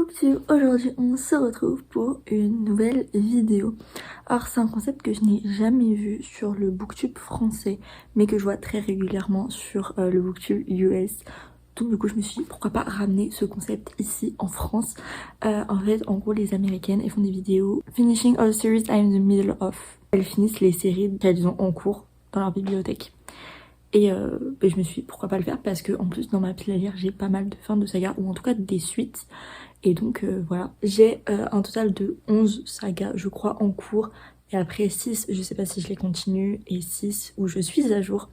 Booktube, aujourd'hui on se retrouve pour une nouvelle vidéo. Alors c'est un concept que je n'ai jamais vu sur le Booktube français, mais que je vois très régulièrement sur le Booktube US. Donc du coup je me suis dit pourquoi pas ramener ce concept ici en France. En fait en gros les américaines elles font des vidéos Finishing all series I'm in the middle of. Elles finissent les séries qu'elles ont en cours dans leur bibliothèque. Et je me suis dit pourquoi pas le faire parce que en plus dans ma pile à lire j'ai pas mal de fins de saga ou en tout cas des suites. Et donc voilà, j'ai un total de 11 sagas je crois en cours. Et après 6, je sais pas si je les continue, et 6 où je suis à jour.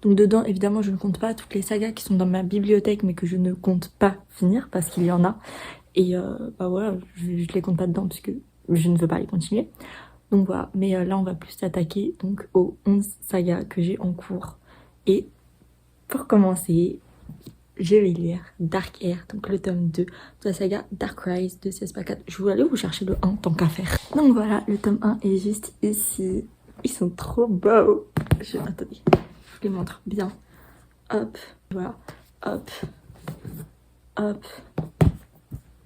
Donc dedans évidemment je ne compte pas toutes les sagas qui sont dans ma bibliothèque mais que je ne compte pas finir parce qu'il y en a. Et bah voilà, je les compte pas dedans parce que je ne veux pas les continuer. Donc voilà, mais là on va plus s'attaquer donc aux 11 sagas que j'ai en cours. Et pour commencer, je vais lire Dark Air, donc le tome 2 de la saga Dark Rise de CSP4. Je vais aller vous chercher le 1 tant qu'à faire. Donc voilà, le tome 1 est juste ici. Ils sont trop beaux. Attendez, je les montre bien. Hop, voilà, hop, hop.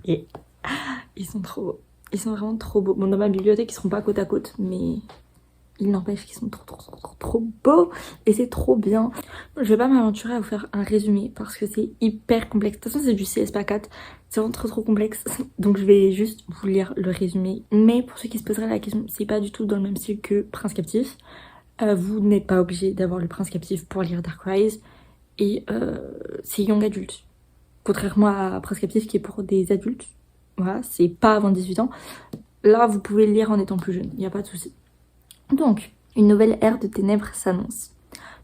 Et ils sont trop beaux. Ils sont vraiment trop beaux. Bon, dans ma bibliothèque, ils seront pas côte à côte, mais il n'empêche qu'ils sont trop beaux et c'est trop bien. Je vais pas m'aventurer à vous faire un résumé parce que c'est hyper complexe. De toute façon c'est du CSP4, c'est vraiment trop complexe. Donc je vais juste vous lire le résumé. Mais pour ceux qui se poseraient la question, c'est pas du tout dans le même style que Prince Captif. Vous n'êtes pas obligé d'avoir le Prince Captif pour lire Dark Rise. Et c'est young adulte. Contrairement à Prince Captif qui est pour des adultes. Voilà, c'est pas avant 18 ans. Là vous pouvez le lire en étant plus jeune, il n'y a pas de souci. Donc, une nouvelle ère de ténèbres s'annonce.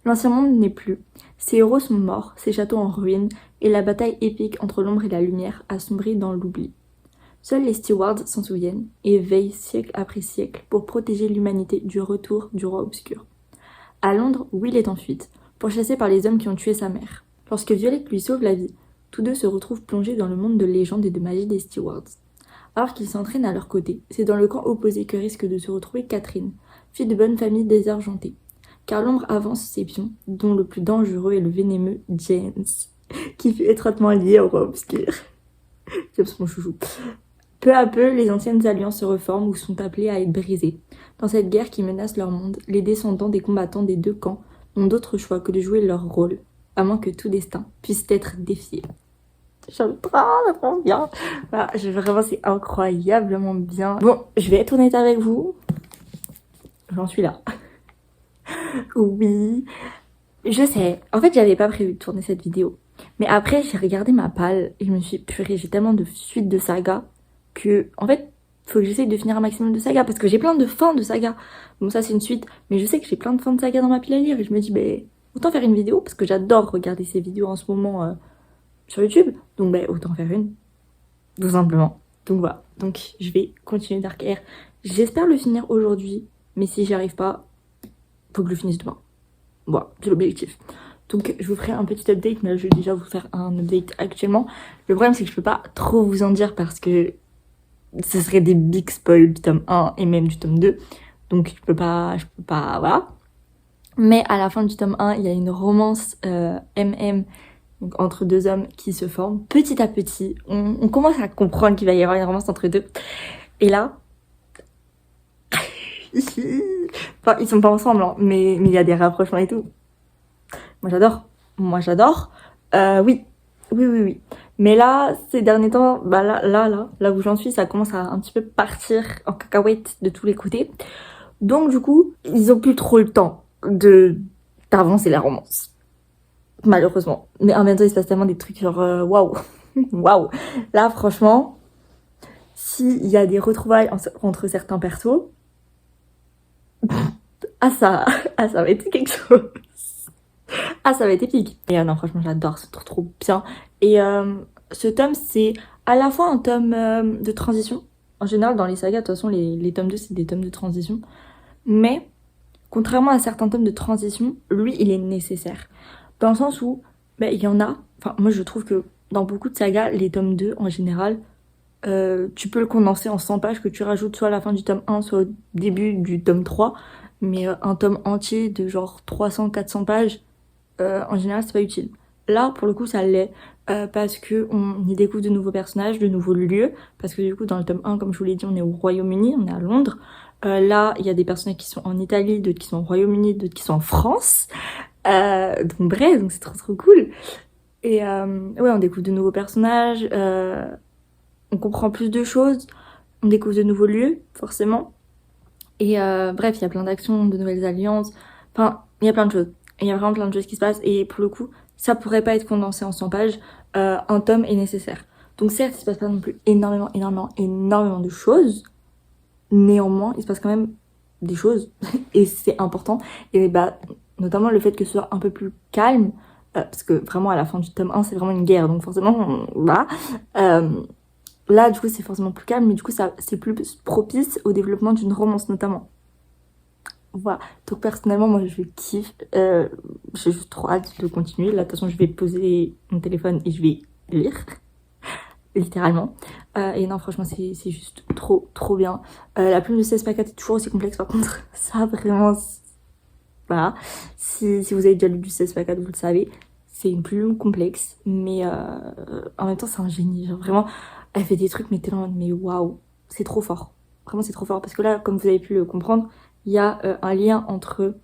L'ancien monde n'est plus. Ses héros sont morts, ses châteaux en ruine, et la bataille épique entre l'ombre et la lumière assombrit dans l'oubli. Seuls les stewards s'en souviennent et veillent siècle après siècle pour protéger l'humanité du retour du roi obscur. À Londres, Will est en fuite, pourchassé par les hommes qui ont tué sa mère. Lorsque Violette lui sauve la vie, tous deux se retrouvent plongés dans le monde de légende et de magie des stewards. Alors qu'ils s'entraînent à leur côté, c'est dans le camp opposé que risque de se retrouver Catherine, fille de bonne famille désargentée. Car l'ombre avance ses pions, dont le plus dangereux est le vénémeux James, qui fut étroitement lié au roi obscur. James mon chouchou. Peu à peu, les anciennes alliances se reforment ou sont appelées à être brisées. Dans cette guerre qui menace leur monde, les descendants des combattants des deux camps n'ont d'autre choix que de jouer leur rôle, à moins que tout destin puisse être défié. J'aime trop bien. Voilà, vraiment c'est incroyablement bien. Bon, je vais être honnête avec vous. J'en suis là. Oui, je sais. En fait, j'avais pas prévu de tourner cette vidéo. Mais après, j'ai regardé ma palle et je me suis dit, purée, j'ai tellement de suites de sagas que, en fait, faut que j'essaye de finir un maximum de sagas parce que j'ai plein de fins de sagas. Bon, ça, c'est une suite, mais je sais que j'ai plein de fins de sagas dans ma pile à lire et je me dis, ben, autant faire une vidéo parce que j'adore regarder ces vidéos en ce moment sur YouTube. Donc, ben, autant faire une, tout simplement. Donc, voilà. Donc, je vais continuer Dark Air. J'espère le finir aujourd'hui, mais si j'y arrive pas, faut que je le finisse demain. Voilà, c'est l'objectif. Donc je vous ferai un petit update, mais là, je vais déjà vous faire un update actuellement. Le problème c'est que je peux pas trop vous en dire parce que ce serait des big spoils du tome 1 et même du tome 2. Donc je peux pas, voilà. Mais à la fin du tome 1, il y a une romance MM, donc entre deux hommes qui se forment. Petit à petit, on commence à comprendre qu'il va y avoir une romance entre deux. Et là... Enfin, ils sont pas ensemble, hein, mais il y a des rapprochements et tout. Moi j'adore. Oui. Mais là, ces derniers temps, bah là où j'en suis, ça commence à un petit peu partir en cacahuète de tous les côtés. Donc du coup, ils ont plus trop le temps d'avancer la romance. Malheureusement. Mais en même temps, il se passe tellement des trucs genre waouh. Waouh. Là, franchement, s'il y a des retrouvailles entre certains persos, ça va être quelque chose. Ah, ça va être épique. Et non, franchement, j'adore, c'est trop bien. Et ce tome, c'est à la fois un tome de transition. En général, dans les sagas, de toute façon, les tomes 2, c'est des tomes de transition. Mais, contrairement à certains tomes de transition, lui, il est nécessaire. Dans le sens où, il y en a... Enfin, moi, je trouve que dans beaucoup de sagas, les tomes 2, en général, tu peux le condenser en 100 pages que tu rajoutes soit à la fin du tome 1, soit au début du tome 3. Mais un tome entier de genre 300-400 pages... en général c'est pas utile. Là pour le coup ça l'est, parce que on y découvre de nouveaux personnages, de nouveaux lieux, parce que du coup dans le tome 1, comme je vous l'ai dit, on est au Royaume-Uni, on est à Londres. Là, il y a des personnages qui sont en Italie, d'autres qui sont au Royaume-Uni, d'autres qui sont en France. Donc bref, donc c'est trop cool. Et ouais, on découvre de nouveaux personnages, on comprend plus de choses, on découvre de nouveaux lieux, forcément. Et bref, il y a plein d'actions, de nouvelles alliances, enfin, il y a plein de choses. Il y a vraiment plein de choses qui se passent, et pour le coup, ça pourrait pas être condensé en 100 pages, un tome est nécessaire. Donc certes, il se passe pas non plus énormément de choses, néanmoins, il se passe quand même des choses, et c'est important. Et bah, notamment le fait que ce soit un peu plus calme, parce que vraiment à la fin du tome 1, c'est vraiment une guerre, donc forcément, voilà. Là, du coup, c'est forcément plus calme, mais du coup, ça, c'est plus propice au développement d'une romance, notamment. Voilà. Donc, personnellement, moi, je kiffe. J'ai juste trop hâte de continuer. Là, de toute façon, je vais poser mon téléphone et je vais lire, littéralement. Et non, franchement, c'est juste trop bien. La plume de 16 paquets est toujours aussi complexe, par contre. Ça, vraiment, voilà. Si vous avez déjà lu du 16 paquets, vous le savez. C'est une plume complexe, mais en même temps, c'est un génie. Genre, vraiment, elle fait des trucs, mais t'es là en mode, mais waouh, c'est trop fort. Vraiment, c'est trop fort. Parce que là, comme vous avez pu le comprendre, il y a un lien entre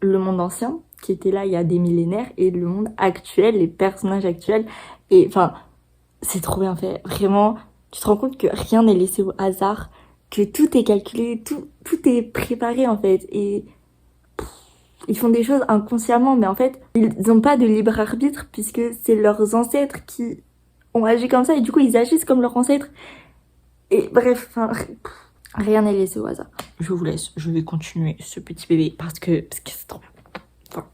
le monde ancien, qui était là il y a des millénaires, et le monde actuel, les personnages actuels. Et enfin, c'est trop bien fait. Vraiment, tu te rends compte que rien n'est laissé au hasard, que tout est calculé, tout est préparé en fait. Et ils font des choses inconsciemment, mais en fait, ils n'ont pas de libre arbitre puisque c'est leurs ancêtres qui ont agi comme ça et du coup, ils agissent comme leurs ancêtres. Et bref, enfin, rien n'est laissé au hasard. Je vous laisse, je vais continuer ce petit bébé parce que c'est trop bien. Enfin.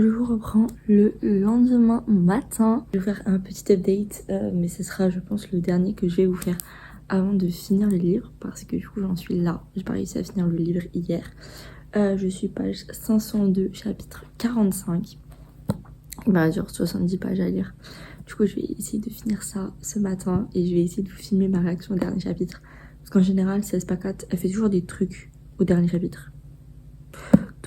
Je vous reprends le lendemain matin. Je vais vous faire un petit update, mais ce sera, je pense, le dernier que je vais vous faire avant de finir le livre, parce que du coup, j'en suis là. J'ai pas réussi à finir le livre hier. Je suis page 502, chapitre 45. Il m'a genre 70 pages à lire. Du coup, je vais essayer de finir ça ce matin et je vais essayer de vous filmer ma réaction au dernier chapitre. Parce qu'en général, 16 pacates, elle fait toujours des trucs au dernier chapitre.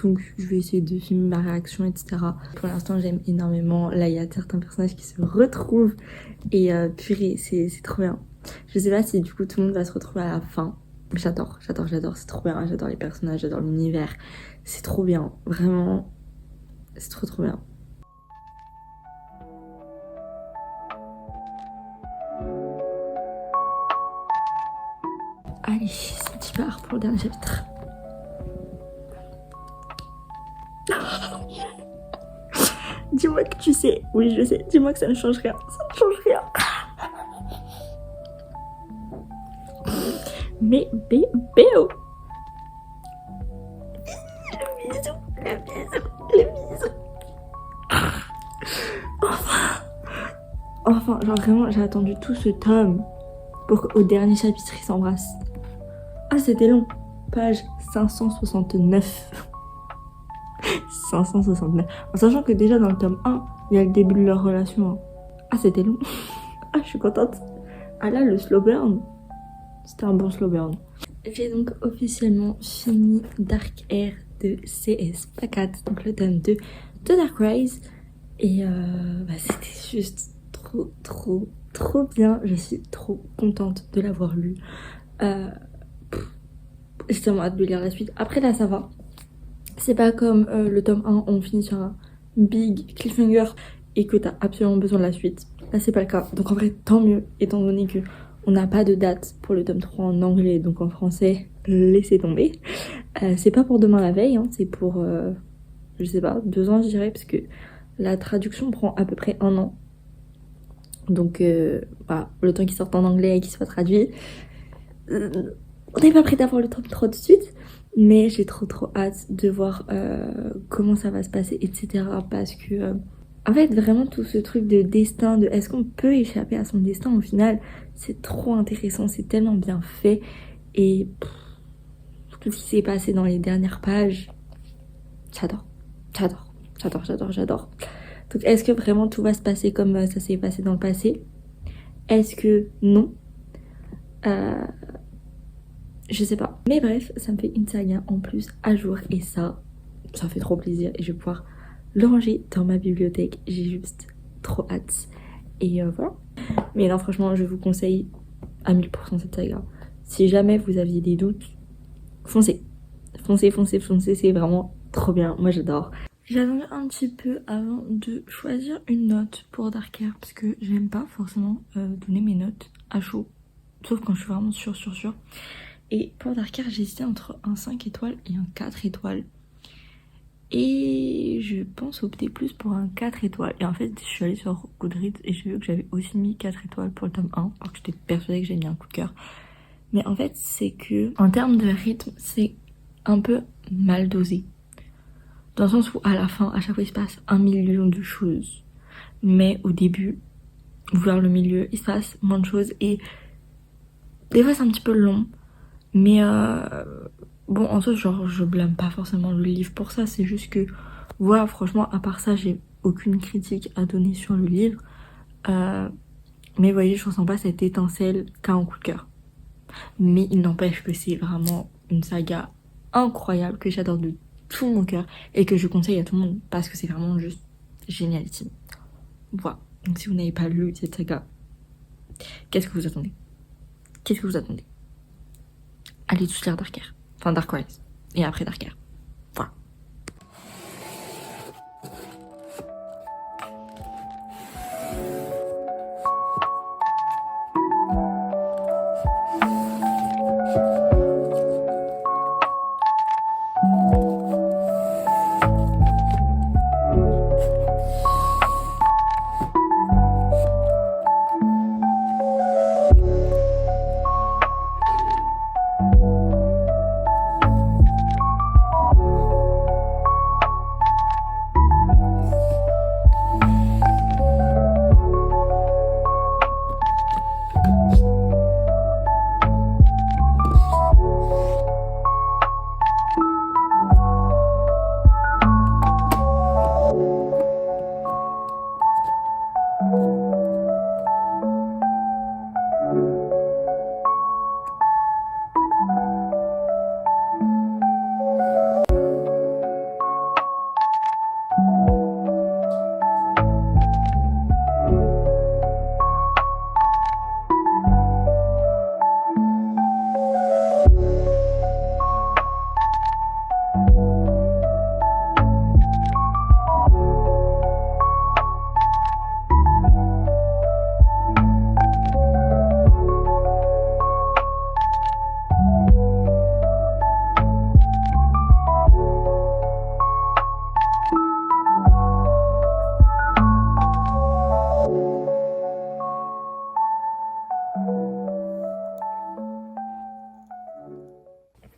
Donc je vais essayer de filmer ma réaction, etc. Pour l'instant, j'aime énormément. Là, il y a certains personnages qui se retrouvent. Et purée, c'est trop bien. Je sais pas si du coup tout le monde va se retrouver à la fin. J'adore, c'est trop bien. J'adore les personnages, j'adore l'univers. C'est trop bien, vraiment. C'est trop bien. Allez, c'est parti pour le dernier chapitre. Dis-moi que tu sais. Oui, je sais. Dis-moi que ça ne change rien. Ça ne change rien. Mais bébé. Le bisou. Enfin, genre vraiment, j'ai attendu tout ce tome pour qu'au dernier chapitre, ils s'embrassent. Ah, c'était long. Page 569. 569. En sachant que déjà dans le tome 1, il y a le début de leur relation. Ah, c'était long. Ah, je suis contente. Ah là, le slow burn. C'était un bon slow burn. J'ai donc officiellement fini Dark Air de CS Pacat, donc le tome 2 de Dark Rise. Et c'était juste trop bien. Je suis trop contente de l'avoir lu. J'ai tellement hâte de lire la suite. Après là, ça va. C'est pas comme le tome 1, on finit sur un big cliffhanger et que t'as absolument besoin de la suite. Là, c'est pas le cas. Donc en vrai, tant mieux, étant donné que on n'a pas de date pour le tome 3 en anglais, donc en français, laissez tomber. C'est pas pour demain la veille, hein, c'est pour, je sais pas, 2 ans je dirais, parce que la traduction prend à peu près 1 an. Donc voilà, le temps qu'il sorte en anglais et qu'il soit traduit. On n'est pas prêt d'avoir le tome 3 tout de suite, mais j'ai trop hâte de voir comment ça va se passer, etc. Parce que En fait, vraiment tout ce truc de destin, de est-ce qu'on peut échapper à son destin au final, c'est trop intéressant, c'est tellement bien fait. Et tout ce qui s'est passé dans les dernières pages, j'adore, j'adore, j'adore, j'adore, j'adore. Donc est-ce que vraiment tout va se passer comme ça s'est passé dans le passé? Est-ce que non? Je sais pas. Mais bref, ça me fait une saga en plus à jour et ça fait trop plaisir et je vais pouvoir le ranger dans ma bibliothèque. J'ai juste trop hâte. Et voilà. Mais non, franchement, je vous conseille à 1000% cette saga. Si jamais vous aviez des doutes, foncez. Foncez, foncez, foncez, c'est vraiment trop bien. Moi, j'adore. J'ai attendu un petit peu avant de choisir une note pour Darker parce que j'aime pas forcément donner mes notes à chaud. Sauf quand je suis vraiment sûre. Et pour Darker, j'ai hésité entre un 5 étoiles et un 4 étoiles. Et je pense opter plus pour un 4 étoiles. Et en fait, je suis allée sur Goodreads et j'ai vu que j'avais aussi mis 4 étoiles pour le tome 1. Alors que j'étais persuadée que j'avais mis un coup de cœur. Mais en fait, c'est que en termes de rythme, c'est un peu mal dosé. Dans le sens où à la fin, à chaque fois, il se passe 1 million de choses. Mais au début, vers le milieu, il se passe moins de choses. Et des fois, c'est un petit peu long. Mais bon, en soi, genre, je blâme pas forcément le livre pour ça. C'est juste que, voilà, franchement, à part ça, j'ai aucune critique à donner sur le livre. Mais vous voyez, je ressens pas cette étincelle qu'à un coup de cœur. Mais il n'empêche que c'est vraiment une saga incroyable que j'adore de tout mon cœur et que je conseille à tout le monde parce que c'est vraiment juste génialissime. Voilà. Donc si vous n'avez pas lu cette saga, qu'est-ce que vous attendez? Qu'est-ce que vous attendez? Allez tous lire Darker. Enfin, Dark Rise. Et après Darker. Voilà.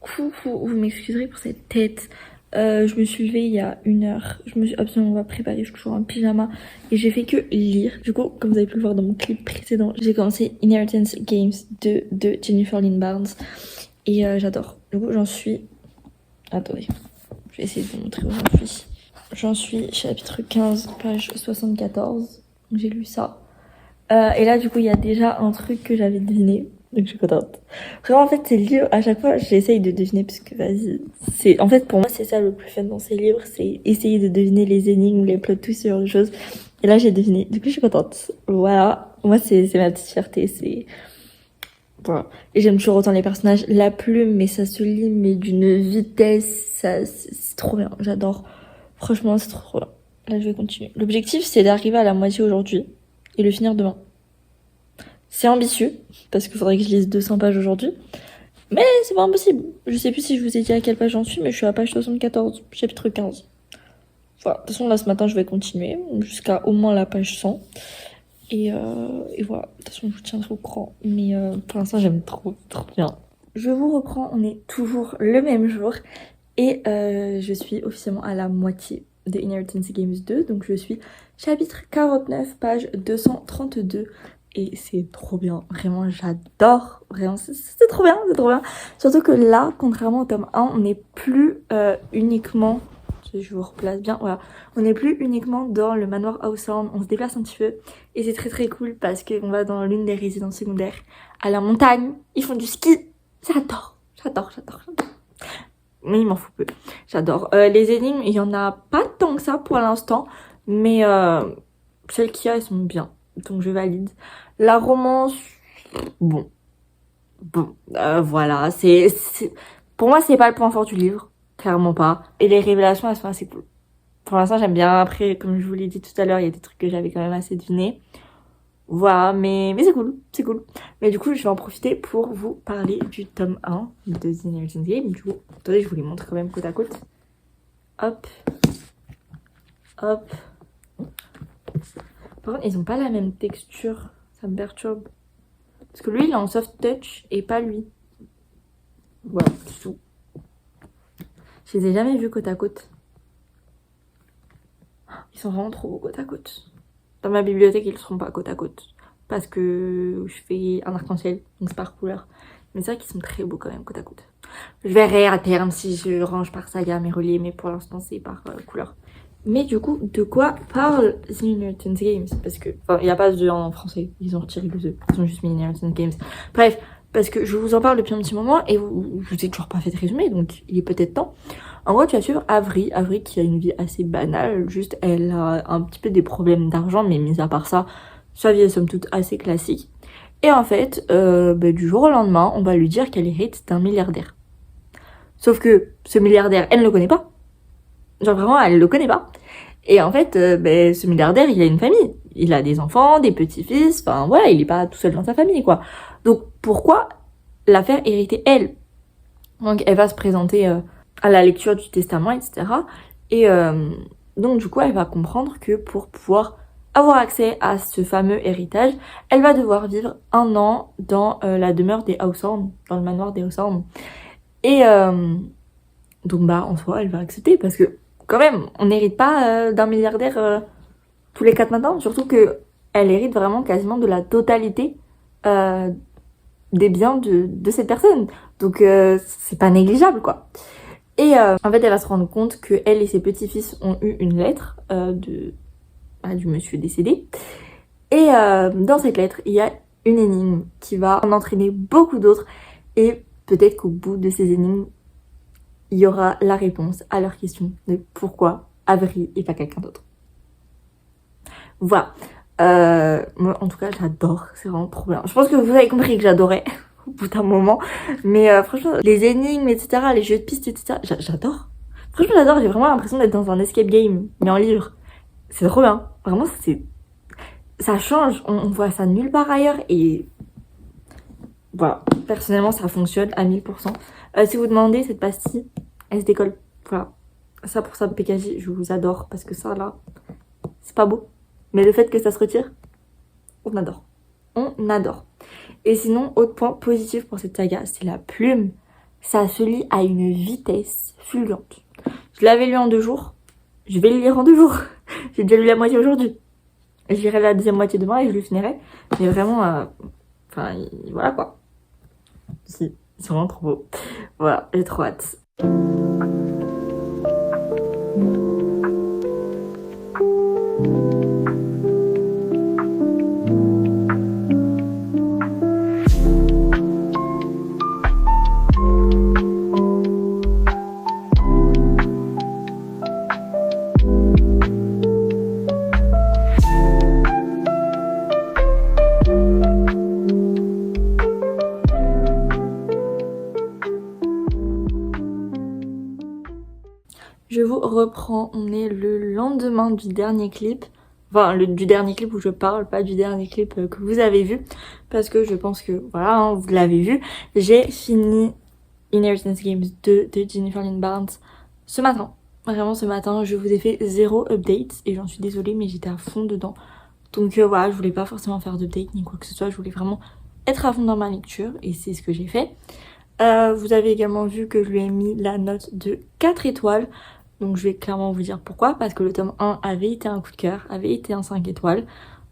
Coucou, vous m'excuserez pour cette tête. Je me suis levée il y a 1 heure. Je me suis absolument pas préparée. Je suis toujours en pyjama. Et j'ai fait que lire. Du coup, comme vous avez pu le voir dans mon clip précédent, j'ai commencé Inheritance Games 2 de Jennifer Lynn Barnes. Et j'adore. Du coup, j'en suis... Attendez. Je vais essayer de vous montrer où j'en suis. J'en suis chapitre 15, page 74. J'ai lu ça. Et là, du coup, il y a déjà un truc que j'avais deviné. Donc je suis contente. Vraiment, en fait, ces livres, à chaque fois, j'essaye de deviner parce que, vas-y, c'est, en fait, pour moi, c'est ça le plus fun dans ces livres, c'est essayer de deviner les énigmes, les plot twists, ce genre de choses. Et là, j'ai deviné. Du coup, je suis contente. Voilà. Moi, c'est ma petite fierté, c'est, voilà. Et j'aime toujours autant les personnages. La plume, mais ça se lit, mais d'une vitesse, ça, c'est trop bien. J'adore. Franchement, c'est trop bien. Là, je vais continuer. L'objectif, c'est d'arriver à la moitié aujourd'hui et le finir demain. C'est ambitieux, parce qu'il faudrait que je lise 200 pages aujourd'hui. Mais c'est pas impossible. Je sais plus si je vous ai dit à quelle page j'en suis, mais je suis à page 74, chapitre 15. Voilà. De toute façon, là, ce matin, je vais continuer jusqu'à au moins la page 100. Et voilà. De toute façon, je vous tiendrai au courant. Mais pour l'instant, j'aime trop bien. Je vous reprends, on est toujours le même jour. Et je suis officiellement à la moitié The Inheritance Games 2. Donc je suis chapitre 49, page 232. Et c'est trop bien, vraiment j'adore, vraiment c'est trop bien, c'est trop bien. Surtout que là, contrairement au tome 1, on n'est plus uniquement, je vous replace bien, voilà, on n'est plus uniquement dans le manoir Hawthorne, on se déplace un petit peu. Et c'est très très cool parce qu'on va dans l'une des résidences secondaires, à la montagne, ils font du ski, j'adore. Mais il m'en fout peu, j'adore. Les énigmes, il y en a pas tant que ça pour l'instant, mais celles qu'il y a, elles sont bien, donc je valide. La romance, bon, voilà, pour moi c'est pas le point fort du livre, clairement pas. Et les révélations elles sont assez cool. Pour l'instant j'aime bien. Après, comme je vous l'ai dit tout à l'heure, il y a des trucs que j'avais quand même assez devinés. Voilà, mais c'est cool, c'est cool. Mais du coup je vais en profiter pour vous parler du tome 1 de The Inheritance Game. Du coup, attendez, je vous les montre quand même côte à côte. Hop, hop. Par contre ils ont pas la même texture, ça me perturbe. Parce que lui, il est en soft touch et pas lui. Voilà, c'est tout. Je les ai jamais vus côte à côte. Ils sont vraiment trop beaux côte à côte. Dans ma bibliothèque, ils ne seront pas côte à côte. Parce que je fais un arc-en-ciel, donc c'est par couleur. Mais c'est vrai qu'ils sont très beaux quand même côte à côte. Je verrai à terme si je range par saga mes reliés, mais pour l'instant, c'est par couleur. Mais du coup, de quoi parle The Inheritance Games? Parce que, enfin, il n'y a pas de en français. Ils ont retiré le 2. Ils ont juste mis Inheritance Games. Bref, parce que je vous en parle depuis un petit moment et je vous ai toujours pas fait de résumé, donc il est peut-être temps. En gros, tu vas suivre Avery qui a une vie assez banale. Juste, elle a un petit peu des problèmes d'argent, mais mis à part ça, sa vie est somme toute assez classique. Et en fait, du jour au lendemain, on va lui dire qu'elle hérite d'un milliardaire. Sauf que ce milliardaire, elle ne le connaît pas. Genre vraiment, elle le connaît pas. Et en fait, ce milliardaire, il a une famille. Il a des enfants, des petits-fils. Enfin, voilà, il est pas tout seul dans sa famille, quoi. Donc, pourquoi la faire hériter elle? Donc, elle va se présenter à la lecture du testament, etc. Et donc, du coup, elle va comprendre que pour pouvoir avoir accès à ce fameux héritage, elle va devoir vivre 1 an dans la demeure des Hawthorne, dans le manoir des Hawthorne. Et donc, en soi, elle va accepter parce que quand même, on n'hérite pas d'un milliardaire tous les 4 matins, surtout que elle hérite vraiment quasiment de la totalité des biens de cette personne. Donc c'est pas négligeable, quoi. Et en fait, elle va se rendre compte que elle et ses petits-fils ont eu une lettre du monsieur décédé. Et dans cette lettre, il y a une énigme qui va en entraîner beaucoup d'autres. Et peut-être qu'au bout de ces énigmes, il y aura la réponse à leur question de pourquoi Avery et pas quelqu'un d'autre. Voilà. Moi, en tout cas, j'adore. C'est vraiment trop bien. Je pense que vous avez compris que j'adorais au bout d'un moment. Mais franchement, les énigmes, etc., les jeux de pistes, etc., j'adore. Franchement, j'adore. J'ai vraiment l'impression d'être dans un escape game, mais en livre. C'est trop bien. Vraiment, ça change. On voit ça nulle part ailleurs. Et voilà. Personnellement, ça fonctionne à 1000%. Si vous demandez, cette pastille, elle se décolle. Voilà. Ça, pour ça, PKJ, je vous adore. Parce que ça, là, c'est pas beau. Mais le fait que ça se retire, on adore. On adore. Et sinon, autre point positif pour cette saga, c'est la plume. Ça se lit à une vitesse fulgurante. Je l'avais lu en 2 jours. Je vais le lire en 2 jours. J'ai déjà lu la moitié aujourd'hui. Je lirai la deuxième moitié demain et je le finirai. Mais vraiment, voilà quoi. Si, c'est vraiment trop beau. Voilà, j'ai trop hâte. Je vous reprends, on est le lendemain du dernier clip. Enfin, du dernier clip où je parle, pas du dernier clip que vous avez vu. Parce que je pense que, voilà, hein, vous l'avez vu. J'ai fini Inheritance Games 2 de Jennifer Lynn Barnes ce matin. Vraiment ce matin, je vous ai fait 0 update. Et j'en suis désolée, mais j'étais à fond dedans. Donc voilà, je voulais pas forcément faire d'update ni quoi que ce soit. Je voulais vraiment être à fond dans ma lecture. Et c'est ce que j'ai fait. Vous avez également vu que je lui ai mis la note de 4 étoiles. Donc je vais clairement vous dire pourquoi, parce que le tome 1 avait été un coup de cœur, avait été un 5 étoiles.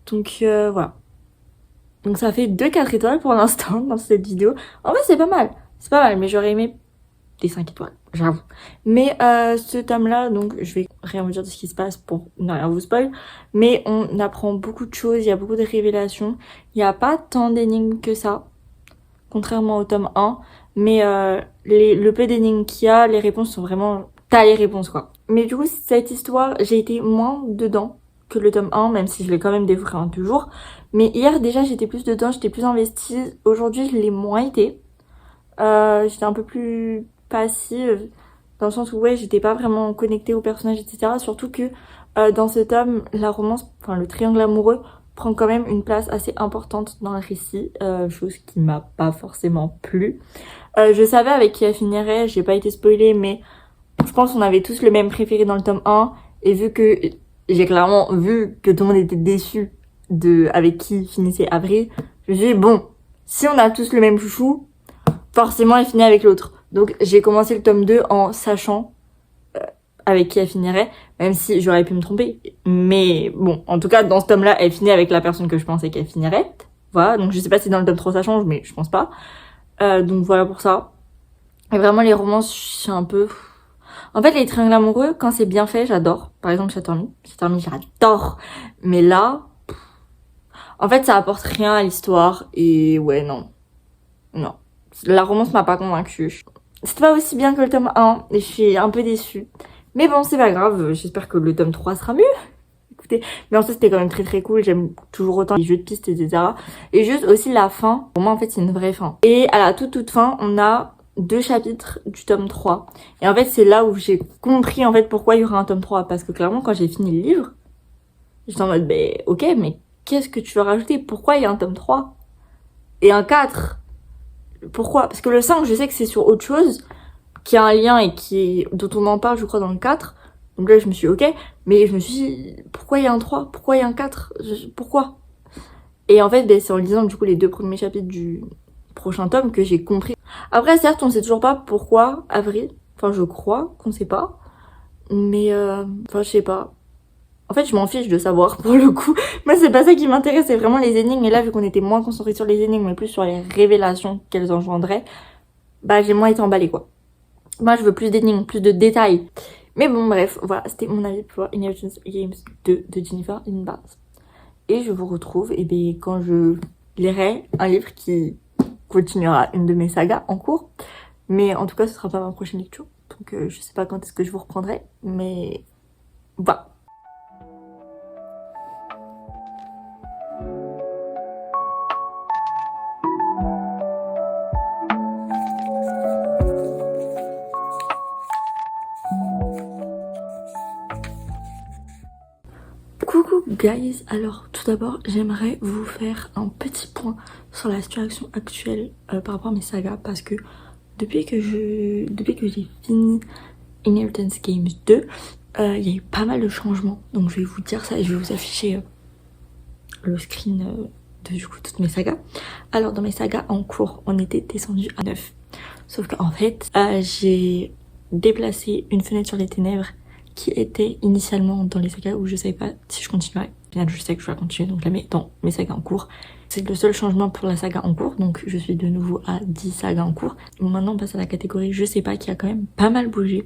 Donc voilà. Donc ça fait 2 4 étoiles pour l'instant dans cette vidéo. En vrai c'est pas mal. C'est pas mal, mais j'aurais aimé des 5 étoiles, j'avoue. Mais ce tome-là, donc je vais rien vous dire de ce qui se passe pour ne rien vous spoil. Mais on apprend beaucoup de choses, il y a beaucoup de révélations. Il n'y a pas tant d'énigmes que ça, contrairement au tome 1. Mais le peu d'énigmes qu'il y a, les réponses sont vraiment... T'as les réponses quoi. Mais du coup, cette histoire, j'ai été moins dedans que le tome 1, même si je l'ai quand même dévoré en 2 jours. Mais hier déjà, j'étais plus dedans, j'étais plus investie. Aujourd'hui, je l'ai moins été. J'étais un peu plus passive, dans le sens où ouais, j'étais pas vraiment connectée au personnage, etc. Surtout que dans ce tome, la romance, enfin le triangle amoureux, prend quand même une place assez importante dans le récit, chose qui m'a pas forcément plu. Je savais avec qui elle finirait, j'ai pas été spoilée, mais je pense qu'on avait tous le même préféré dans le tome 1, et vu que j'ai clairement vu que tout le monde était déçu de avec qui finissait Avril, je me suis dit bon, si on a tous le même chouchou, forcément elle finit avec l'autre. Donc j'ai commencé le tome 2 en sachant avec qui elle finirait, même si j'aurais pu me tromper. Mais bon, en tout cas dans ce tome-là, elle finit avec la personne que je pensais qu'elle finirait. Voilà, donc je sais pas si dans le tome 3 ça change, mais je pense pas. Donc voilà pour ça. Et vraiment les romances, je suis un peu... En fait les triangles amoureux, quand c'est bien fait, j'adore. Par exemple Chattermy, j'adore. Mais là, en fait ça apporte rien à l'histoire et ouais non. Non. La romance m'a pas convaincue. C'était pas aussi bien que le tome 1 et je suis un peu déçue. Mais bon, c'est pas grave, j'espère que le tome 3 sera mieux. Écoutez, mais en fait c'était quand même très très cool, j'aime toujours autant les jeux de pistes, etc. Et juste aussi la fin, pour moi en fait c'est une vraie fin. Et à la toute fin, on a 2 chapitres du tome 3. Et en fait c'est là où j'ai compris en fait pourquoi il y aura un tome 3. Parce que clairement quand j'ai fini le livre, j'étais en mode bah ok, mais qu'est-ce que tu veux rajouter? Pourquoi il y a un tome 3 et un 4? Pourquoi? Parce que le 5, je sais que c'est sur autre chose, qui a un lien et dont on en parle, je crois, dans le 4. Donc là, je me suis dit, ok. Mais je me suis dit, pourquoi il y a un 3? Pourquoi il y a un 4? Pourquoi? Et en fait, ben, c'est en lisant, du coup, les 2 premiers chapitres du prochain tome que j'ai compris. Après, certes, on sait toujours pas pourquoi Avril. Enfin, je crois qu'on sait pas. Mais, enfin, je sais pas. En fait, je m'en fiche de savoir, pour le coup. Moi, c'est pas ça qui m'intéresse, c'est vraiment les énigmes. Et là, vu qu'on était moins concentré sur les énigmes, mais plus sur les révélations qu'elles engendraient, bah, j'ai moins été emballée, quoi. Moi, je veux plus d'énigmes, plus de détails. Mais bon, bref, voilà, c'était mon avis pour Inheritance Games 2 de Jennifer Lynn Barnes. Et je vous retrouve, et bien, quand je lirai un livre qui continuera une de mes sagas en cours. Mais en tout cas, ce sera pas ma prochaine lecture. Donc, je sais pas quand est-ce que je vous reprendrai, mais voilà. Coucou guys, alors tout d'abord j'aimerais vous faire un petit point sur la situation actuelle par rapport à mes sagas parce que depuis que j'ai fini Inheritance Games 2, il y a eu pas mal de changements, donc je vais vous dire ça et je vais vous afficher le screen de du coup toutes mes sagas. Alors dans mes sagas en cours, on était descendu à 9, sauf qu'en fait j'ai déplacé une fenêtre sur les ténèbres qui était initialement dans les sagas où je savais pas si je continuerais. Bien, je sais que je vais continuer, donc je la mets dans mes sagas en cours. C'est le seul changement pour la saga en cours, donc je suis de nouveau à 10 sagas en cours. Maintenant on passe à la catégorie je sais pas qui a quand même pas mal bougé.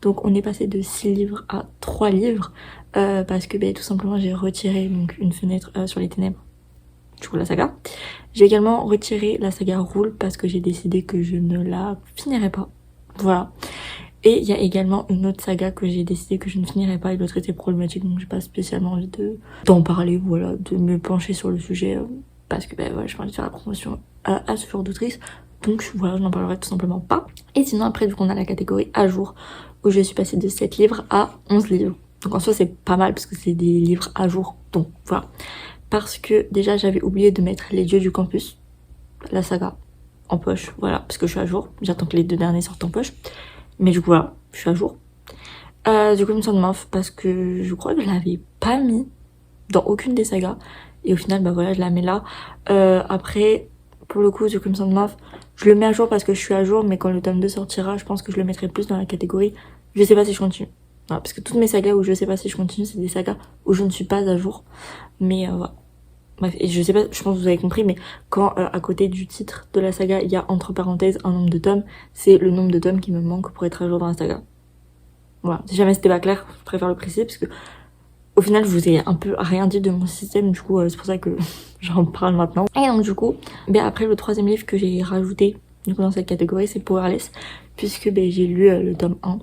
Donc on est passé de 6 livres à 3 livres parce que tout simplement j'ai retiré donc une fenêtre sur les ténèbres, du coup la saga. J'ai également retiré la saga Roule parce que j'ai décidé que je ne la finirais pas. Voilà. Et il y a également une autre saga que j'ai décidé que je ne finirais pas et l'autre était problématique, donc j'ai pas spécialement envie d'en parler, voilà, de me pencher sur le sujet parce que voilà, j'ai pas envie de faire la promotion à ce genre d'autrice, donc voilà, je n'en parlerai tout simplement pas. Et sinon après, vu qu'on a la catégorie à jour où je suis passée de 7 livres à 11 livres, donc en soi c'est pas mal parce que c'est des livres à jour, donc voilà. Parce que déjà j'avais oublié de mettre Les Dieux du Campus, la saga, en poche, voilà, parce que je suis à jour, j'attends que les 2 derniers sortent en poche. Mais du coup voilà, je suis à jour. Du coup, Crimson Mouth parce que je crois que je l'avais pas mis dans aucune des sagas. Et au final, bah voilà, je la mets là. Après, pour le coup, The Crimson Mouth, je le mets à jour parce que je suis à jour. Mais quand le tome 2 sortira, je pense que je le mettrai plus dans la catégorie je sais pas si je continue. Voilà, parce que toutes mes sagas où je sais pas si je continue, c'est des sagas où je ne suis pas à jour. Mais voilà. Bref, et je sais pas, je pense que vous avez compris, mais quand à côté du titre de la saga, il y a entre parenthèses un nombre de tomes, c'est le nombre de tomes qui me manque pour être à jour dans la saga. Voilà, si jamais c'était pas clair, je préfère le préciser, parce que au final, je vous ai un peu rien dit de mon système, du coup, c'est pour ça que j'en parle maintenant. Et donc, du coup, ben, après, le troisième livre que j'ai rajouté du coup, dans cette catégorie, c'est Powerless, puisque ben, j'ai lu le tome 1.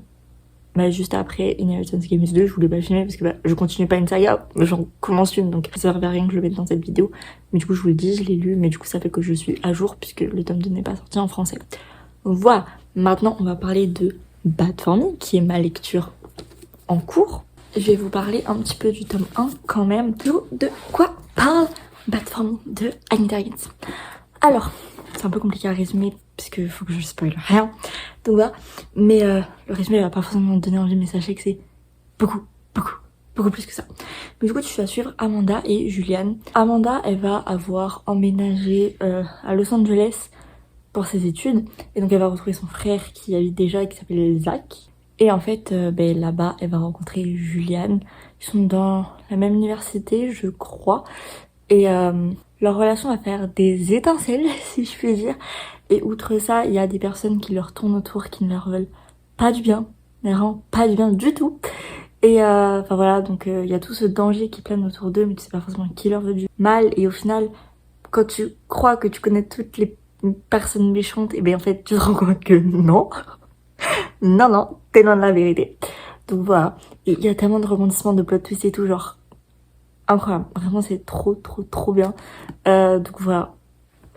Bah, juste après Inheritance Games 2, je voulais pas filmer parce que bah, je continue pas une saga, j'en commence une, donc ça servait à rien que je le mette dans cette vidéo. Mais du coup, je vous le dis, je l'ai lu, mais du coup, ça fait que je suis à jour puisque le tome 2 n'est pas sorti en français. Voilà, maintenant on va parler de Bad For Me, qui est ma lecture en cours. Je vais vous parler un petit peu du tome 1 quand même. De quoi parle Bad For Me de Anita Higgins? Alors, c'est un peu compliqué à résumer puisque faut que je spoil rien. Donc voilà, mais le résumé va pas forcément me donner envie, mais sachez que c'est beaucoup plus que ça. Mais du coup, tu vas suivre Amanda et Juliane. Amanda, elle va avoir emménagé à Los Angeles pour ses études, et donc elle va retrouver son frère qui habite déjà et qui s'appelle Zach. Et en fait, ben, là-bas, elle va rencontrer Juliane. Ils sont dans la même université, je crois, et leur relation va faire des étincelles, si je puis dire. Et outre ça, il y a des personnes qui leur tournent autour, qui ne leur veulent pas du bien, mais vraiment pas du bien du tout. Et enfin voilà, donc il y a tout ce danger qui plane autour d'eux, mais tu sais pas forcément qui leur veut du mal. Et au final, quand tu crois que tu connais toutes les personnes méchantes, et bien en fait, tu te rends compte que non. Non, t'es loin de la vérité. Donc voilà, et il y a tellement de rebondissements, de plot twists et tout, genre incroyable. Vraiment, c'est trop bien. Donc voilà.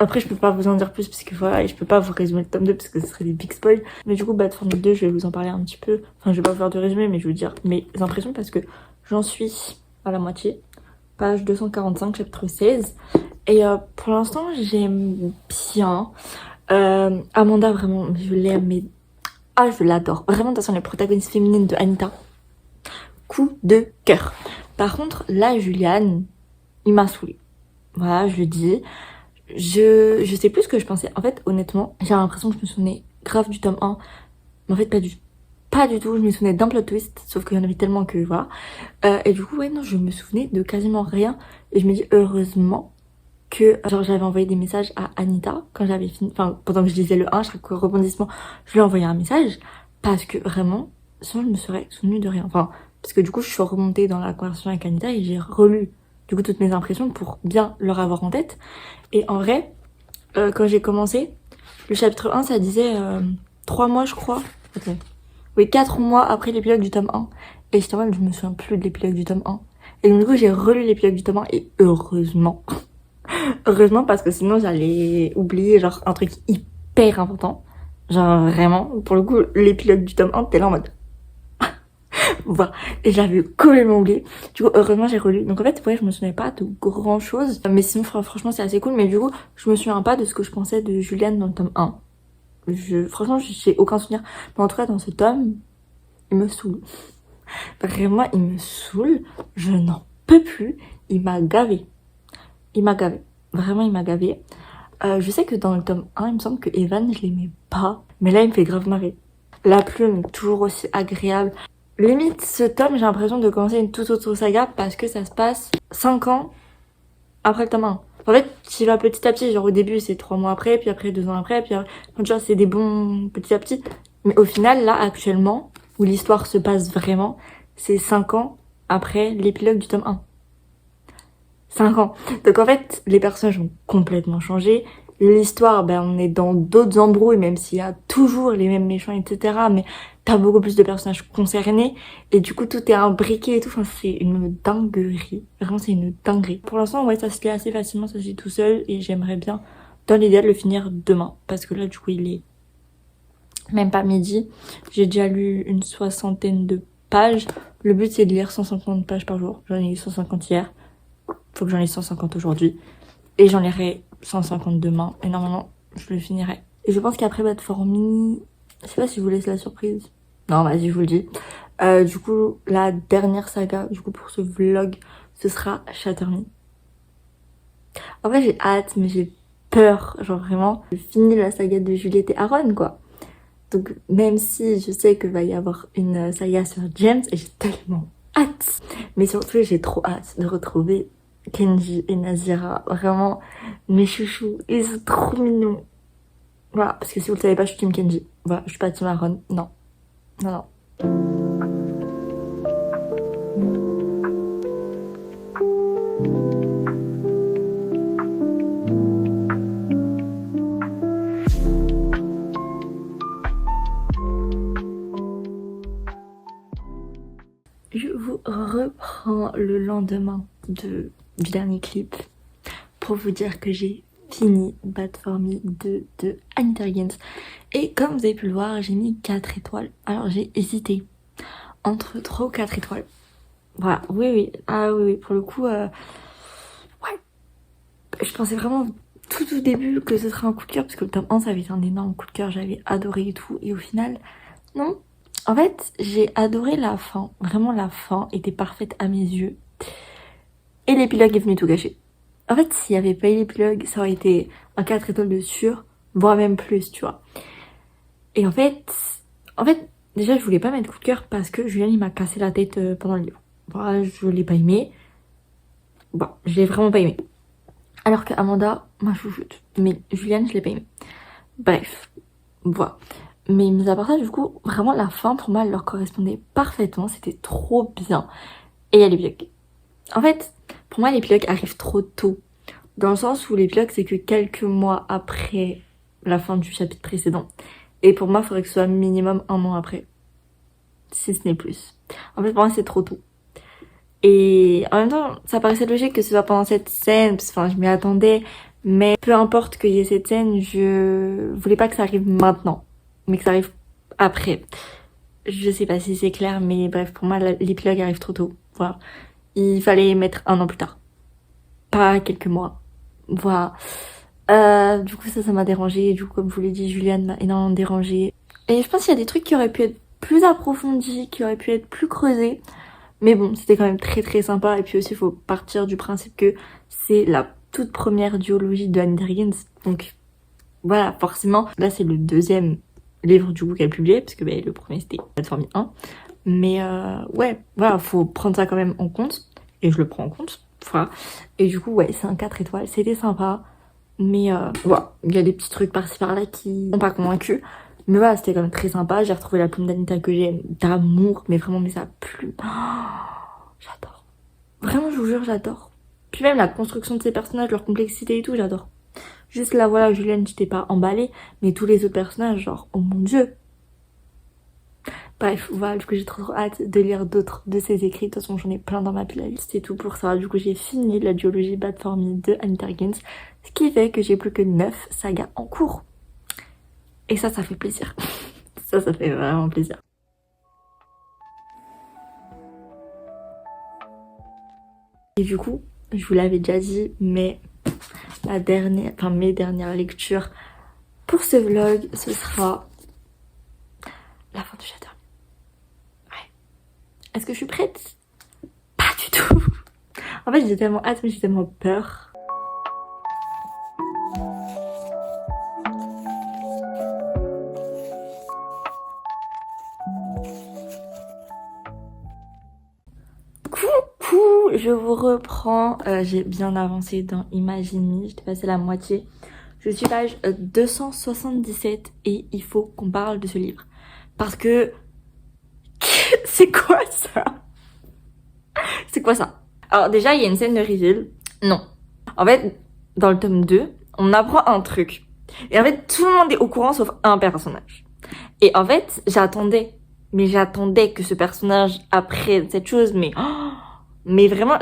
Après, je peux pas vous en dire plus parce que voilà, et je peux pas vous résumer le tome 2 parce que ce serait des big spoils. Mais du coup, Bad For Me 2, je vais vous en parler un petit peu. Enfin, je vais pas vous faire de résumé, mais je vais vous dire mes impressions parce que j'en suis à la moitié. Page 245, chapitre 16. Et pour l'instant, j'aime bien. Amanda, vraiment, je l'aime, mais... Ah, je l'adore. Vraiment, de toute façon, les protagonistes féminines de Anita. Coup de cœur. Par contre, là, Juliane, il m'a saoulée. Voilà, je le dis. Je sais plus ce que je pensais. En fait, honnêtement, j'ai l'impression que je me souvenais grave du tome 1. Mais en fait, pas du tout. Je me souvenais d'un plot twist. Sauf qu'il y en avait tellement que, voilà. Et du coup, ouais, non, je me souvenais de quasiment rien. Et je me dis, heureusement que, genre, j'avais envoyé des messages à Anita quand j'avais fini. Enfin, pendant que je lisais le 1, chaque rebondissement, je lui ai envoyé un message. Parce que vraiment, sinon, je me serais souvenue de rien. Enfin, parce que du coup, je suis remontée dans la conversation avec Anita et j'ai relu, du coup, toutes mes impressions pour bien leur avoir en tête. Et en vrai, quand j'ai commencé, le chapitre 1, ça disait 3 mois, je crois. Attends. Oui, 4 mois après l'épilogue du tome 1. Et j'étais en mode, je me souviens plus de l'épilogue du tome 1. Et donc, du coup, j'ai relu l'épilogue du tome 1 et heureusement. Heureusement, parce que sinon, j'allais oublier, genre, un truc hyper important. Genre, vraiment, pour le coup, l'épilogue du tome 1, t'es là en mode... Voilà. Et j'avais complètement oublié. Du coup, heureusement, j'ai relu. Donc en fait, ouais, je me souvenais pas de grand chose. Mais sinon, franchement, c'est assez cool. Mais du coup, je me souviens pas de ce que je pensais de Juliane dans le tome 1. Franchement, j'ai aucun souvenir. Mais en tout cas, dans ce tome, il me saoule. Vraiment, il me saoule. Je n'en peux plus. Il m'a gavé. Il m'a gavé. Vraiment, il m'a gavé. Je sais que dans le tome 1, il me semble que Evan, je l'aimais pas. Mais là, il me fait grave marrer. La plume, toujours aussi agréable. Limite, ce tome, j'ai l'impression de commencer une toute autre saga parce que ça se passe 5 ans après le tome 1. En fait, tu vas petit à petit, genre au début c'est 3 mois après, puis après 2 ans après, puis après, tu vois, c'est des bons petit à petit. Mais au final, là, actuellement, où l'histoire se passe vraiment, c'est 5 ans après l'épilogue du tome 1. 5 ans. Donc en fait, les personnages ont complètement changé. L'histoire, ben on est dans d'autres embrouilles, même s'il y a toujours les mêmes méchants, etc. Mais t'as beaucoup plus de personnages concernés. Et du coup, tout est imbriqué et tout. Enfin, c'est une dinguerie. Vraiment, c'est une dinguerie. Pour l'instant, ouais, ça se lit assez facilement, ça se lit tout seul. Et j'aimerais bien, dans l'idéal, le finir demain. Parce que là, du coup, il est même pas midi. J'ai déjà lu une 60aine de pages. Le but, c'est de lire 150 pages par jour. J'en ai lu 150 hier. Faut que j'en lise 150 aujourd'hui. Et j'en lirai 150 demain. Et normalement, je le finirai. Et je pense qu'après Bad For Me... Je sais pas si je vous laisse la surprise. Non, vas-y, je vous le dis. Du coup, la dernière saga, du coup, pour ce vlog, ce sera Shatter Me. En vrai, j'ai hâte, mais j'ai peur. Genre vraiment, je finis la saga de Juliette et Aaron, quoi. Donc même si je sais qu'il va y avoir une saga sur James, et j'ai tellement hâte. Mais surtout, j'ai trop hâte de retrouver Kenji et Nazira. Vraiment, mes chouchous, ils sont trop mignons. Voilà, parce que si vous le savez pas, je suis Team Kenji. Voilà, je suis pas Team Aaron. Non. Non, non. Je vous reprends le lendemain du dernier clip pour vous dire que j'ai fini Bad For Me de Anita Higgins. Et comme vous avez pu le voir, j'ai mis 4 étoiles. Alors j'ai hésité entre 3 ou 4 étoiles. Voilà, oui. Ah oui, pour le coup, ouais. Je pensais vraiment tout au début que ce serait un coup de cœur, parce que le tome 1, ça avait été un énorme coup de cœur, j'avais adoré et tout. Et au final, non. En fait, j'ai adoré la fin. Vraiment, la fin était parfaite à mes yeux. Et l'épilogue est venu tout gâcher. En fait, s'il n'y avait pas eu l'épilogue, ça aurait été un 4 étoiles de sûr, voire même plus, tu vois. Et en fait, déjà, je voulais pas mettre coup de cœur parce que Julien, il m'a cassé la tête pendant le livre. Voilà, je l'ai pas aimé. Bon, je l'ai vraiment pas aimé. Alors que Amanda, ma chouchoute. Mais Juliane, je l'ai pas aimé. Bref, voilà. Mais mis à part ça, du coup, vraiment la fin pour moi, elle leur correspondait parfaitement. C'était trop bien. Et il y a l'épilogue. En fait, pour moi, l'épilogue arrive trop tôt. Dans le sens où l'épilogue, c'est que quelques mois après la fin du chapitre précédent. Et pour moi, il faudrait que ce soit minimum 1 an après. Si ce n'est plus. En fait, pour moi, c'est trop tôt. Et en même temps, ça paraissait logique que ce soit pendant cette scène, parce que, enfin, je m'y attendais. Mais peu importe qu'il y ait cette scène, je voulais pas que ça arrive maintenant, mais que ça arrive après. Je sais pas si c'est clair, mais bref, pour moi, l'épilogue arrive trop tôt. Voilà. Il fallait mettre 1 an plus tard. Pas quelques mois. Voilà. Du coup, ça m'a dérangé. Du coup, comme je vous l'ai dit, Juliane m'a énormément dérangée. Et je pense qu'il y a des trucs qui auraient pu être plus approfondis, qui auraient pu être plus creusés. Mais bon, c'était quand même très très sympa. Et puis aussi, il faut partir du principe que c'est la toute première duologie de Anita Higgins. Donc voilà, forcément, là c'est le 2e livre du coup qu'elle publiait, parce que bah, le premier c'était Bad For Me 1. Mais ouais, voilà, faut prendre ça quand même en compte. Et je le prends en compte. Voilà. Et du coup, ouais, c'est un 4 étoiles. C'était sympa. Mais voilà, il y a des petits trucs par-ci par-là qui m'ont pas convaincu. Mais voilà, c'était quand même très sympa. J'ai retrouvé la plume d'Anita que j'aime d'amour. Mais vraiment, mais sa plume. Oh, j'adore. Vraiment, je vous jure, j'adore. Puis même la construction de ces personnages, leur complexité et tout, j'adore. Juste là, voilà, Julienne, j'étais pas emballée. Mais tous les autres personnages, genre, oh mon dieu. Bref, voilà, du coup, j'ai trop hâte de lire d'autres de ses écrits. De toute façon, j'en ai plein dans ma playlist. C'est tout pour ça. Du coup, j'ai fini la duologie Bad For Me de Anita Higgins. Ce qui fait que j'ai plus que 9 sagas en cours. Et ça fait plaisir. Ça fait vraiment plaisir. Et du coup, je vous l'avais déjà dit, mais mes dernières lectures pour ce vlog, ce sera la fin du château. Ouais. Est-ce que je suis prête? Pas du tout. En fait, j'ai tellement hâte, mais j'ai tellement peur. Coucou, je vous reprends. J'ai bien avancé dans Imagine Me, j'étais passée la moitié. Je suis page 277 et il faut qu'on parle de ce livre. Parce que... c'est quoi ça? C'est quoi ça? Alors déjà, il y a une scène de reveal. Non. En fait, dans le tome 2, on apprend un truc. Et en fait, tout le monde est au courant sauf un personnage. Et en fait, j'attendais que ce personnage apprenne cette chose, mais vraiment,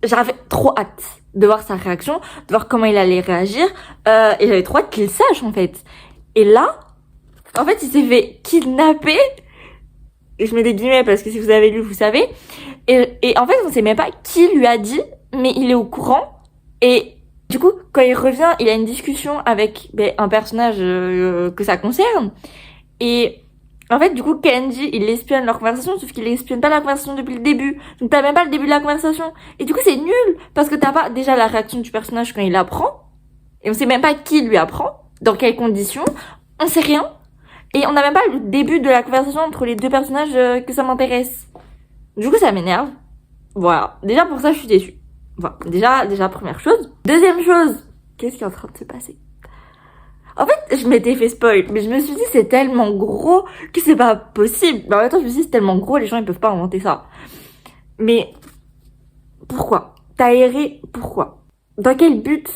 j'avais trop hâte de voir sa réaction, de voir comment il allait réagir, et j'avais trop hâte qu'il sache, en fait. Et là, en fait, il s'est fait kidnapper, et je mets des guillemets parce que si vous avez lu, vous savez, et en fait, on sait même pas qui lui a dit, mais il est au courant, et du coup, quand il revient, il a une discussion avec un personnage que ça concerne, et en fait, du coup, Kenji, il espionne leur conversation, sauf qu'il espionne pas la conversation depuis le début. Donc t'as même pas le début de la conversation. Et du coup, c'est nul, parce que t'as pas déjà la réaction du personnage quand il apprend, et on sait même pas qui lui apprend, dans quelles conditions, on sait rien. Et on n'a même pas le début de la conversation entre les deux personnages que ça m'intéresse. Du coup, ça m'énerve. Voilà. Déjà, pour ça, je suis déçue. Voilà. Déjà, première chose. Deuxième chose. Qu'est-ce qui est en train de se passer? En fait, je m'étais fait spoil, mais je me suis dit c'est tellement gros que c'est pas possible. Mais en même temps, je me suis dit c'est tellement gros, les gens ils peuvent pas inventer ça. Mais pourquoi? T'as erré, pourquoi? Dans quel but?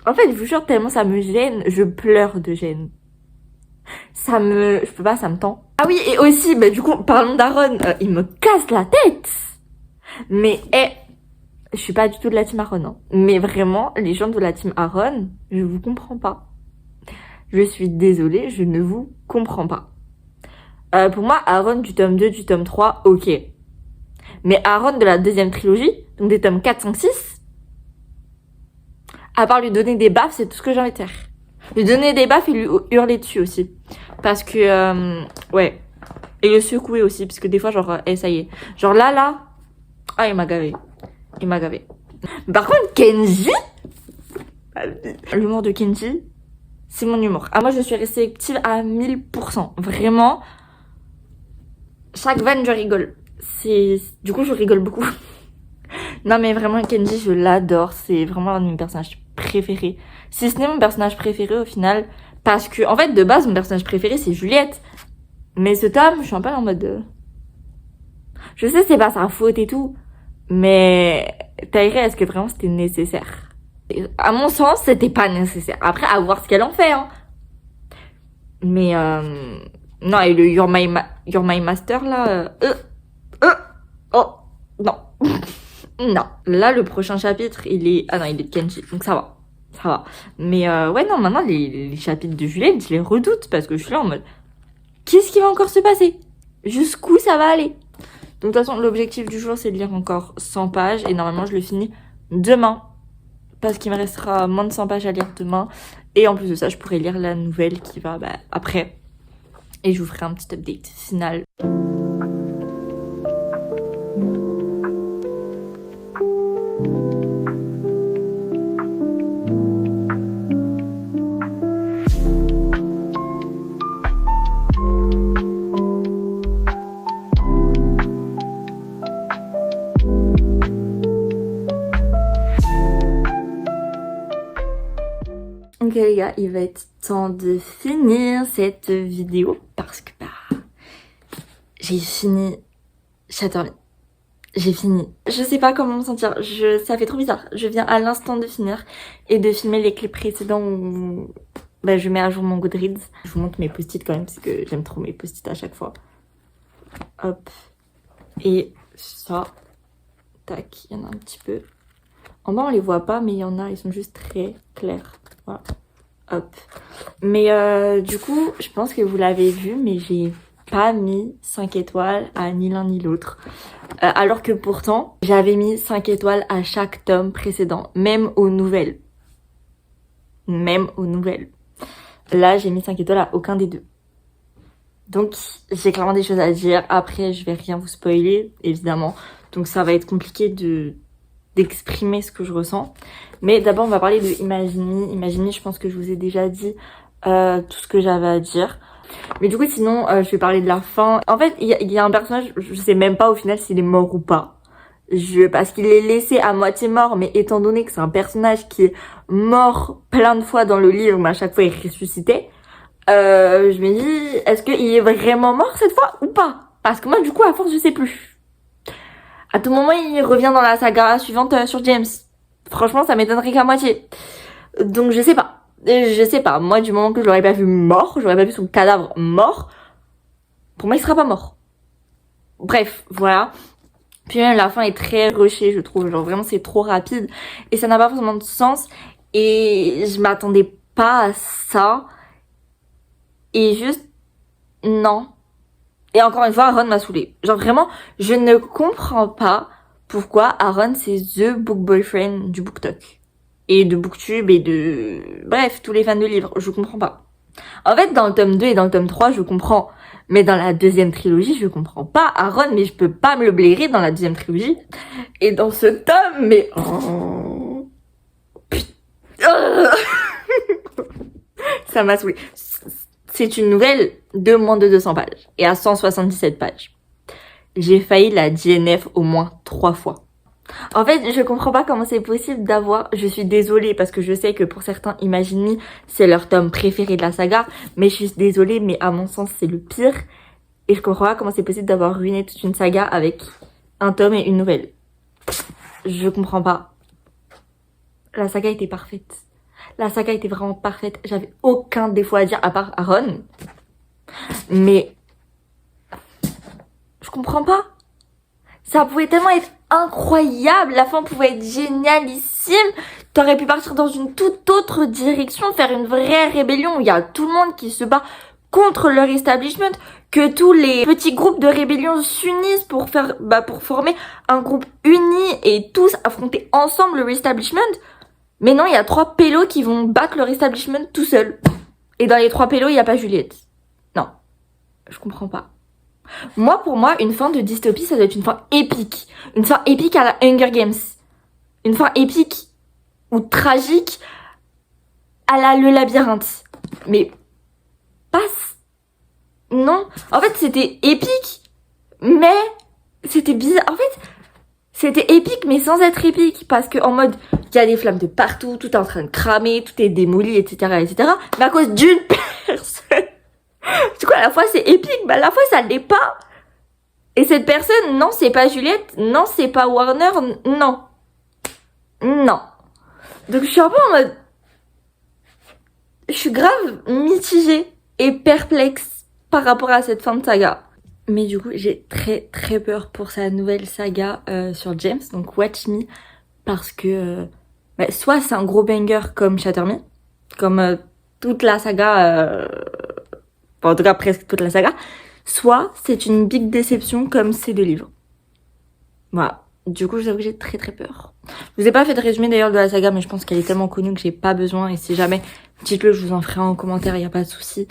En fait, je vous jure, tellement ça me gêne, je pleure de gêne. Je peux pas, ça me tend. Ah oui, et aussi, bah du coup, parlons d'Aaron, il me casse la tête. Mais, je suis pas du tout de la team Aaron, hein. Mais vraiment, les gens de la team Aaron, je vous comprends pas. Je suis désolée, je ne vous comprends pas. Pour moi, Aaron du tome 2, du tome 3, ok. Mais Aaron de la deuxième trilogie, donc des tomes 4, 5, 6, à part lui donner des baffes, c'est tout ce que j'ai envie de faire. Lui donner des baffes et lui hurler dessus aussi. Parce que, ouais. Et le secouer aussi, parce que des fois, genre, ça y est. Genre là, ah, il m'a gavé. Il m'a gavé. Par contre, Kenji, l'humour de Kenji, c'est mon humour. Ah, moi, je suis réceptive à 1000%. Vraiment, chaque vanne, je rigole. Du coup, je rigole beaucoup. Non, mais vraiment, Kenji, je l'adore. C'est vraiment l'un de mes personnages préférés. Si ce n'est mon personnage préféré, au final, parce que, en fait, de base, mon personnage préféré, c'est Juliette. Mais ce tome, je suis un peu en mode... Je sais, c'est pas sa faute et tout. Mais, Taïra, est-ce que vraiment c'était nécessaire? À mon sens, c'était pas nécessaire. Après, à voir ce qu'elle en fait, hein. Mais, non, et le You're My Master, là, oh, non. Non. Là, le prochain chapitre, il est de Kenji, donc ça va. Ça va. Mais, ouais, non, maintenant, les chapitres de Juliette, je les redoute, parce que je suis là en mode, qu'est-ce qui va encore se passer? Jusqu'où ça va aller? Donc, de toute façon, l'objectif du jour, c'est de lire encore 100 pages, et normalement, je le finis demain, parce qu'il me restera moins de 100 pages à lire demain, et en plus de ça, je pourrais lire la nouvelle qui va, après, et je vous ferai un petit update final. Ok les gars, il va être temps de finir cette vidéo parce que j'ai fini Shatterly. J'ai fini. Je sais pas comment me sentir, ça fait trop bizarre. Je viens à l'instant de finir et de filmer les clips précédents où je mets à jour mon Goodreads. Je vous montre mes post-it quand même parce que j'aime trop mes post-it à chaque fois. Hop. Et ça. Tac, il y en a un petit peu. En bas on les voit pas mais il y en a, ils sont juste très clairs. Voilà. Hop. Mais du coup, je pense que vous l'avez vu, mais j'ai pas mis 5 étoiles à ni l'un ni l'autre. Alors que pourtant, j'avais mis 5 étoiles à chaque tome précédent, même aux nouvelles. Même aux nouvelles. Là, j'ai mis 5 étoiles à aucun des deux. Donc, j'ai clairement des choses à dire. Après, je vais rien vous spoiler, évidemment. Donc, ça va être compliqué d'exprimer ce que je ressens. Mais d'abord, on va parler de Imagine. Imagine, je pense que je vous ai déjà dit tout ce que j'avais à dire. Mais du coup, sinon, je vais parler de la fin. En fait, il y a un personnage, je sais même pas au final s'il est mort ou pas. Parce qu'il est laissé à moitié mort, mais étant donné que c'est un personnage qui est mort plein de fois dans le livre, mais à chaque fois il ressuscitait, je me dis, est-ce qu'il est vraiment mort cette fois ou pas? Parce que moi, du coup, à force, je sais plus. À tout moment, il revient dans la saga suivante sur James. Franchement, ça m'étonnerait qu'à moitié. Donc, je sais pas. Je sais pas. Moi, du moment que je l'aurais pas vu mort, j'aurais pas vu son cadavre mort, pour moi, il sera pas mort. Bref, voilà. Puis même, la fin est très rushée, je trouve. Genre, vraiment, c'est trop rapide. Et ça n'a pas forcément de sens. Et je m'attendais pas à ça. Et juste, non. Et encore une fois, Aaron m'a saoulée. Genre, vraiment, je ne comprends pas pourquoi Aaron, c'est the book boyfriend du BookTok. Et de BookTube et de... Bref, tous les fans de livres. Je comprends pas. En fait, dans le tome 2 et dans le tome 3, je comprends. Mais dans la deuxième trilogie, je comprends pas. Aaron, mais je peux pas me le blairer dans la deuxième trilogie. Et dans ce tome, mais... Oh... Putain. Ça m'a saoulée. c'est une nouvelle de moins de 200 pages et à 177 pages. J'ai failli la DNF au moins 3 fois. En fait, je comprends pas comment c'est possible d'avoir... Je suis désolée parce que je sais que pour certains, Imagine Me, c'est leur tome préféré de la saga. Mais je suis désolée, mais à mon sens, c'est le pire. Et je comprends pas comment c'est possible d'avoir ruiné toute une saga avec un tome et une nouvelle. Je comprends pas. La saga était parfaite. La saga était vraiment parfaite. J'avais aucun défaut à dire à part Aaron. Mais... je comprends pas. Ça pouvait tellement être incroyable. La fin pouvait être génialissime. T'aurais pu partir dans une toute autre direction, faire une vraie rébellion où il y a tout le monde qui se bat contre leur establishment, que tous les petits groupes de rébellion s'unissent pour former un groupe uni et tous affronter ensemble le establishment. Mais non, il y a 3 pélos qui vont battre leur establishment tout seuls. Et dans les 3 pélos, il n'y a pas Juliette. Non, je comprends pas. Moi, pour moi, une fin de dystopie, ça doit être une fin épique. Une fin épique à la Hunger Games. Une fin épique ou tragique à la Le Labyrinthe. Mais passe. Non. En fait, c'était épique, mais c'était bizarre. En fait, c'était épique, mais sans être épique. Parce que en mode, il y a des flammes de partout, tout est en train de cramer, tout est démoli, etc., etc. Mais à cause d'une personne. Du coup, à la fois c'est épique, mais à la fois ça l'est pas. Et cette personne, non, c'est pas Juliette, non, c'est pas Warner, non. Non. Donc je suis un peu en mode... je suis grave mitigée et perplexe par rapport à cette fin de saga. Mais du coup, j'ai très très peur pour sa nouvelle saga sur James, donc Watch Me, parce que soit c'est un gros banger comme Shatter Me, comme toute la saga... en tout cas presque toute la saga, soit c'est une big déception comme ces 2 livres. Voilà. Du coup, je vous avoue que j'ai très très peur. Je vous ai pas fait de résumé d'ailleurs de la saga, mais je pense qu'elle est tellement connue que j'ai pas besoin. Et si jamais, dites-le, je vous en ferai en commentaire, y a pas de souci.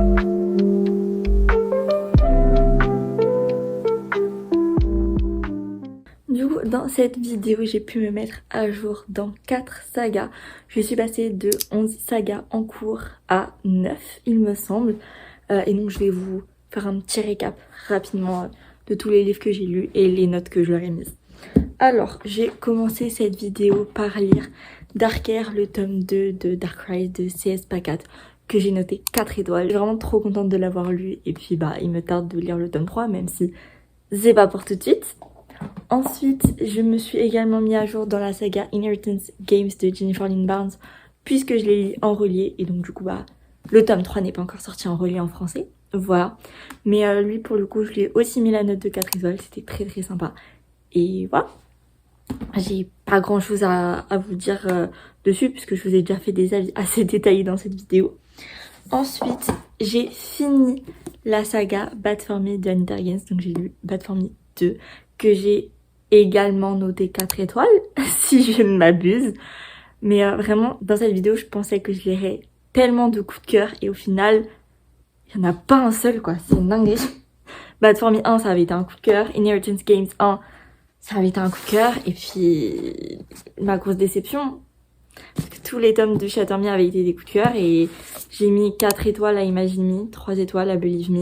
Du coup, dans cette vidéo, j'ai pu me mettre à jour dans 4 sagas. Je suis passée de 11 sagas en cours à 9, il me semble. Et donc je vais vous faire un petit récap rapidement de tous les livres que j'ai lus et les notes que je leur ai mises. Alors, j'ai commencé cette vidéo par lire Darker, le tome 2 de Dark Rise de C.S. Pacat, que j'ai noté 4 étoiles. Je suis vraiment trop contente de l'avoir lu et puis il me tarde de lire le tome 3, même si c'est pas pour tout de suite. Ensuite, je me suis également mis à jour dans la saga Inheritance Games de Jennifer Lynn Barnes, puisque je l'ai lu en relié et donc du coup le tome 3 n'est pas encore sorti en relié en français, voilà. Mais lui, pour le coup, je lui ai aussi mis la note de 4 étoiles, c'était très très sympa. Et voilà. J'ai pas grand chose à vous dire dessus, puisque je vous ai déjà fait des avis assez détaillés dans cette vidéo. Ensuite, j'ai fini la saga Bad for Me de Anita Higgins, donc j'ai lu Bad for Me 2, que j'ai également noté 4 étoiles, si je ne m'abuse. Mais vraiment, dans cette vidéo, je pensais que je lirais tellement de coups de cœur et au final, il n'y en a pas un seul quoi, c'est une dinguerie. Bad for Me 1, ça avait été un coup de cœur. Inheritance Games 1, ça avait été un coup de cœur. Et puis, ma grosse déception, parce que tous les tomes de Shatter Me avaient été des coups de cœur et j'ai mis 4 étoiles à Imagine Me, 3 étoiles à Believe Me.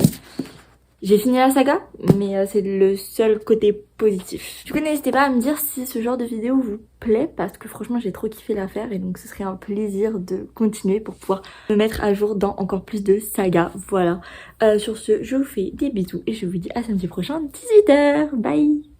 J'ai fini la saga, mais c'est le seul côté positif. Du coup, n'hésitez pas à me dire si ce genre de vidéo vous plaît, parce que franchement, j'ai trop kiffé la faire et donc ce serait un plaisir de continuer pour pouvoir me mettre à jour dans encore plus de sagas. Voilà. Sur ce, je vous fais des bisous et je vous dis à samedi prochain, 18 h. Bye!